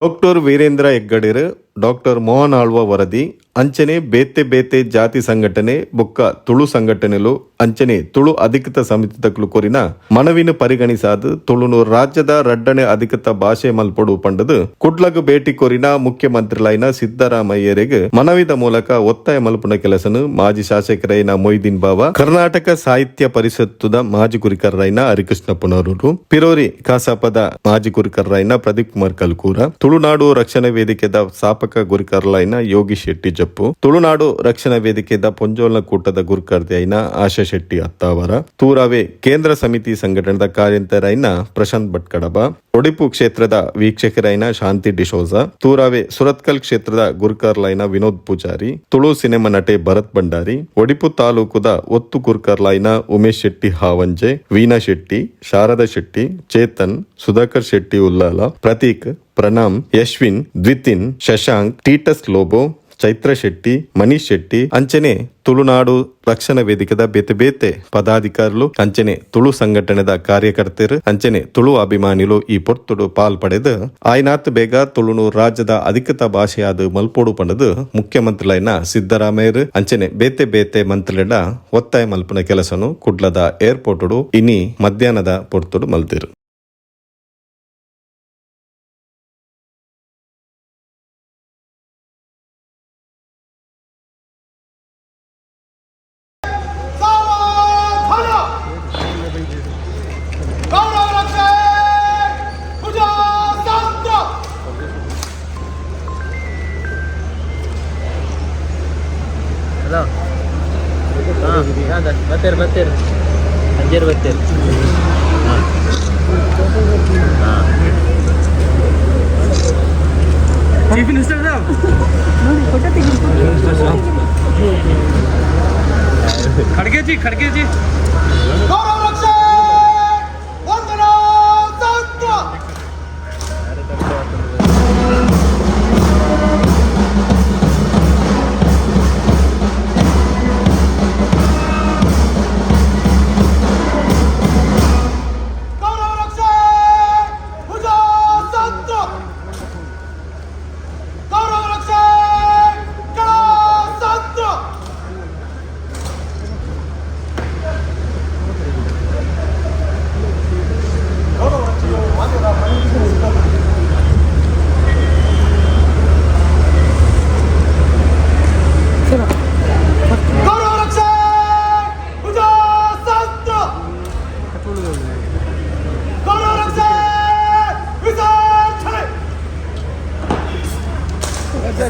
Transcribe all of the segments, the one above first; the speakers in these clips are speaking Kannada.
ಡಾಕ್ಟರ್ ವೀರೇಂದ್ರ ಹೆಗ್ಗಡೆರ್ ಡಾಕ್ಟರ್ ಮೋಹನ್ ಆಳ್ವ ವರದಿ ಅಂಚನೆ ಬೇತೆ ಬೇತೆ ಜಾತಿ ಸಂಘಟನೆ ಬೊಕ್ಕ ತುಳು ಸಂಘಟನೆಲು ಅಂಚನೆ ತುಳು ಅಧಿಕೃತ ಸಮಿತಿ ತಕ್ಲು ಕೊರಿನ ಮನವಿನ ಪರಿಗಣಿಸಾದ ತುಳುನು ರಾಜ್ಯದ ರಡ್ಡನೆ ಅಧಿಕೃತ ಭಾಷೆ ಮಲ್ಪಡು ಪಂಡದು ಕುಡ್ಲಗ್ ಭೇಟಿ ಕೊರಿನ ಮುಖ್ಯಮಂತ್ರಿಲೈನ ಸಿದ್ದರಾಮಯ್ಯರಿಗೆ ಮನವಿದ ಮೂಲಕ ಒತ್ತಾಯ ಮಲ್ಪುನ ಕೆಲಸನು ಮಾಜಿ ಶಾಸಕರೈನ ಮೊಯ್ದೀನ್ ಬಾವ ಕರ್ನಾಟಕ ಸಾಹಿತ್ಯ ಪರಿಷತ್ತುದ ಮಾಜಿ ಕುರಿಕರ್ರೈನ ಹರಿಕೃಷ್ಣ ಪುನರೂರು ಪಿರೋರಿ ಕಸಾಪದ ಮಾಜಿ ಕುರಿಕರ್ರೈನ ಪ್ರದೀಪ್ ಕುಮಾರ್ ಕಲ್ಕೂರ ತುಳುನಾಡು ರಕ್ಷಣಾ ವೇದಿಕೆದ ಸ್ಥಾಪಕ ಗುರಿಕರ್ಲೈನ ಯೋಗಿ ಶೆಟ್ಟಿ ಜಪ್ಪು ತುಳುನಾಡು ರಕ್ಷಣಾ ವೇದಿಕೆದ ಪೊಂಜೋಲ್ನ ಕೂಟದ ಗುರುಕರ್ದಿ ಐನ ಆಶಾ ಶೆಟ್ಟಿ ಅತ್ತಾವರ ತೂರಾವೆ ಕೇಂದ್ರ ಸಮಿತಿ ಸಂಘಟನೆದ ಕಾರ್ಯಂತರೈನ ಪ್ರಶಾಂತ್ ಭಟ್ ಕಡಬ ಒಡಿಪು ಕ್ಷೇತ್ರದ ವೀಕ್ಷಕರೈನ ಶಾಂತಿ ಡಿಶೋಜ ತೂರಾವೆ ಸುರತ್ಕಲ್ ಕ್ಷೇತ್ರದ ಗುರುಕರ್ಲೈನ ವಿನೋದ್ ಪೂಜಾರಿ ತುಳು ಸಿನಿಮಾ ನಟೆ ಭರತ್ ಭಂಡಾರಿ ಒಡಿಪು ತಾಲೂಕುದ ಒತ್ತು ಗುರುಕರ್ಲೈನ ಉಮೇಶ್ ಶೆಟ್ಟಿ ಹಾವಂಜೆ ವೀಣಾ ಶೆಟ್ಟಿ ಶಾರದಾ ಶೆಟ್ಟಿ ಚೇತನ್ ಸುಧಾಕರ್ ಶೆಟ್ಟಿ ಉಲ್ಲಾಲ ಪ್ರತೀಕ್ ಪ್ರಣಾಮ್ ಯಶ್ವಿನ್ ದ್ವಿತಿನ್ ಶಶಾಂಕ್ ಟೀಟಸ್ ಲೋಬೋ ಚೈತ್ರ ಶೆಟ್ಟಿ ಮನೀಶ್ ಶೆಟ್ಟಿ ಅಂಚನೆ ತುಳುನಾಡು ರಕ್ಷಣಾ ವೇದಿಕೆದ ಬೇತೆ ಬೇತೆ ಪದಾಧಿಕಾರುಲು ಅಂಚನೆ ತುಳು ಸಂಘಟನೆದ ಕಾರ್ಯಕರ್ತರು ಅಂಚನೆ ತುಳು ಅಭಿಮಾನಿಲು ಈ ಪೊರ್ತುಡು ಪಾಲ್ಪಡೆದು ಆಯ್ನಾತ್ ಬೇಗ ತುಳುನು ರಾಜ್ಯದ ಅಧಿಕೃತ ಭಾಷೆಯಾದ ಮಲ್ಪೋಡು ಪಂಡದು ಮುಖ್ಯಮಂತ್ರಿಲೈನ ಸಿದ್ದರಾಮಯ್ಯರು ಅಂಚನೆ ಬೇತೆ ಬೇತೆ ಮಂತ್ರಿಡ ಒತ್ತಾಯ ಮಲ್ಪನ ಕೆಲಸನು ಕುಡ್ಲದ ಏರ್ಪೋರ್ಟ್ ಇನಿ ಮಧ್ಯಾಹ್ನದ ಪೊರ್ತುಡು ಮಲ್ತಿರು. ಹಲೋ ಹಾಂ ಬರ್ತೀರಿ ಸಂಜೆ ಬರ್ತೀರಿ ಹಾಂ ಹಾಂ ಚೀಫ್ ಮಿನಿಸ್ಟರ್ ಖಡ್ಗೆ ಜಿ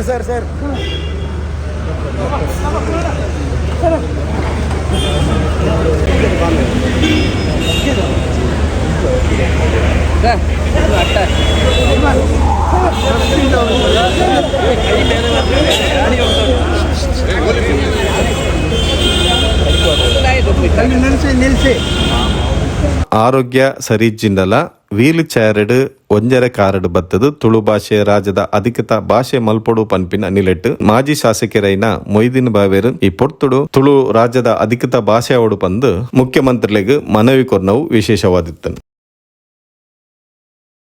ಸರ್ ನಿಲ್ಸಿ ಆರೋಗ್ಯ ಸರಿಜಿಂದಲ ವೀಲ್ ಚೇರ್ಡ್ ಒಂಜರೆ ಕಾರ್ಡ್ ಬತ್ತದು ತುಳು ಭಾಷೆ ರಾಜ್ಯದ ಅಧಿಕೃತ ಭಾಷೆ ಮಲ್ಪೊಡು ಪನ್ಪಿನ ನಿಲೆಟ್ ಮಾಜಿ ಶಾಸಕರೈನ ಮೊಯ್ದೀನ್ ಬಾವೇರ್ ಈ ಪೊರ್ತುಡು ತುಳು ರಾಜ್ಯದ ಅಧಿಕೃತ ಭಾಷೆ ಅವಡು ಪಂದು ಮುಖ್ಯಮಂತ್ರಿಗಳಿಗೆ ಮನವಿ ಕೊರ್ನವು ವಿಶೇಷವಾದಿತ್ತನು.